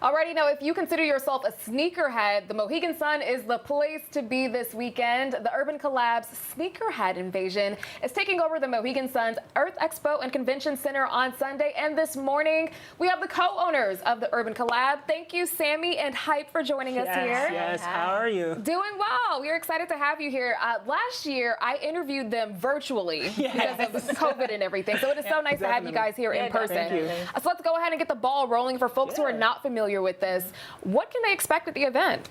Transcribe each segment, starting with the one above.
Alrighty, now if you consider yourself a sneakerhead, the Mohegan Sun is the place to be this weekend. The Urban Collab's Sneakerhead Invasion is taking over the Mohegan Sun's Earth Expo and Convention Center on Sunday. And this morning, we have the co-owners of the Urban Collab. Thank you, Sammy and Hype, for joining us here. Yes, how are you? Doing well. We're excited to have you here. Last year, I interviewed them virtually because of COVID and everything. So it is so nice to have you guys here in person. Thank you. So let's go ahead and get the ball rolling for folks who are not familiar with this. What can they expect at the event?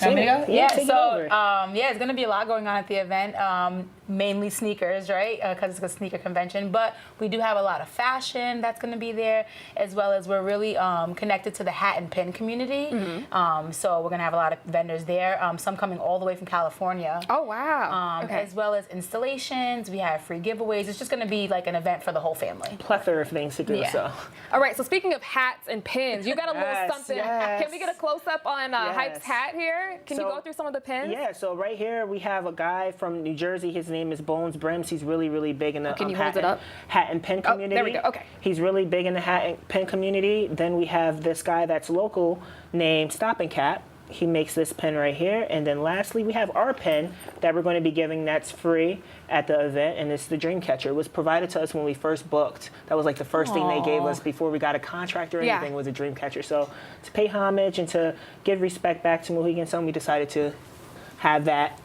Yeah, it's going to be a lot going on at the event, mainly sneakers, right, because it's a sneaker convention, but we do have a lot of fashion that's going to be there, as well as we're really connected to the hat and pin community, so we're going to have a lot of vendors there, some coming all the way from California. Oh, wow. As well as installations. We have free giveaways. It's just going to be like an event for the whole family. Plethora of things to do, so. All right, so speaking of hats and pins, you got a little something. Yes. Can we get a close-up on Hype's hat here? Can you go through some of the pins? Yeah, so right here we have a guy from New Jersey. His name is Bones Brims. He's really, really big in the hat and pin community. There we go, okay. He's really big in the hat and pin community. Then we have this guy that's local named Stop and Cap. He makes this pin right here. And then lastly, we have our pin that we're going to be giving that's free at the event, and it's the Dreamcatcher. It was provided to us when we first booked. That was like the first thing they gave us before we got a contract or anything was a Dreamcatcher. So to pay homage and to give respect back to Mohegan Sun, we decided to have that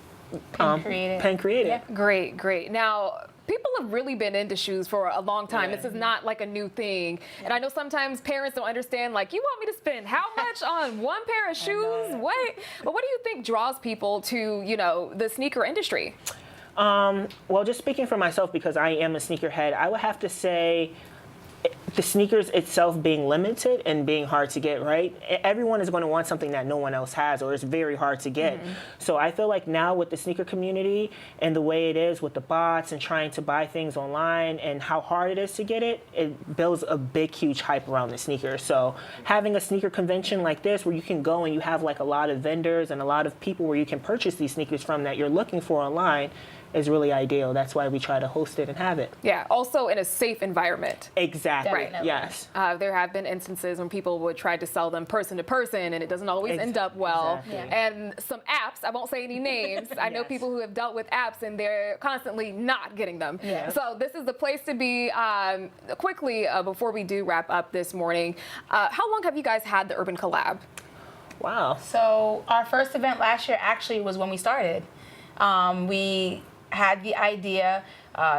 pen created. Yeah. Great, great. Now, people have really been into shoes for a long time. This is not like a new thing. And I know sometimes parents don't understand, like, you want me to spend how much on one pair of shoes? What? But what do you think draws people to, you know, the sneaker industry? Well, just speaking for myself, because I am a sneakerhead, I would have to say the sneakers itself being limited and being hard to get, right? Everyone is going to want something that no one else has, or it's very hard to get. So I feel like now with the sneaker community and the way it is with the bots and trying to buy things online and how hard it is to get it, it builds a big, huge hype around the sneakers. So having a sneaker convention like this where you can go and you have like a lot of vendors and a lot of people where you can purchase these sneakers from that you're looking for online is really ideal. That's why we try to host it and have it. Yeah, also in a safe environment. Exactly. Right. Yes. There have been instances when people would try to sell them person to person, and it doesn't always end up well. And some apps, I won't say any names, I know people who have dealt with apps and they're constantly not getting them. So this is the place to be. Quickly, before we do wrap up this morning, how long have you guys had the Urban Collab? Wow. So our first event last year actually was when we started. We had the idea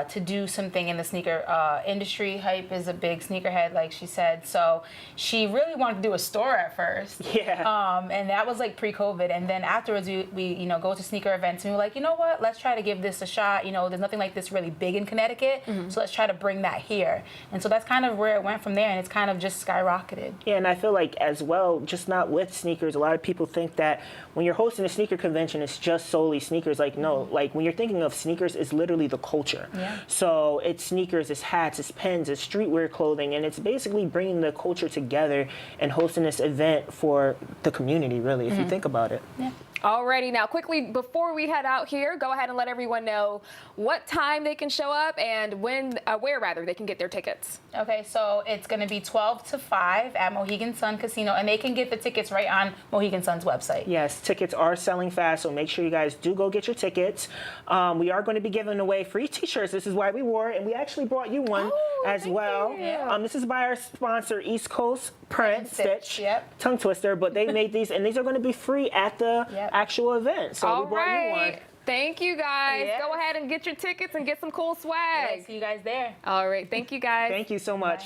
to do something in the sneaker industry. Hype is a big sneakerhead, like she said. So she really wanted to do a store at first. And that was like pre-COVID. And then afterwards, we go to sneaker events and we were like, you know what? Let's try to give this a shot. You know, there's nothing like this really big in Connecticut. So let's try to bring that here. And so that's kind of where it went from there. And it's kind of just skyrocketed. Yeah, and I feel like as well, just not with sneakers, a lot of people think that when you're hosting a sneaker convention, it's just solely sneakers. Like, no, like when you're thinking of sneakers, it's literally the culture. So it's sneakers, it's hats, it's pins, it's streetwear clothing, and it's basically bringing the culture together and hosting this event for the community, really, if you think about it. Alrighty, now quickly, before we head out here, go ahead and let everyone know what time they can show up and where they can get their tickets. Okay, so it's going to be 12 to 5 at Mohegan Sun Casino, and they can get the tickets right on Mohegan Sun's website. Yes, tickets are selling fast, so make sure you guys do go get your tickets. We are going to be giving away free t-shirts. This is why we wore it, and we actually brought you one as well. This is by our sponsor, East Coast Print Stitch. Tongue twister, but they made these, and these are going to be free at the actual event. So we brought you one. Thank you, guys. Go ahead and get your tickets and get some cool swag. See you guys there. All right. Thank you, guys. Thank you so much.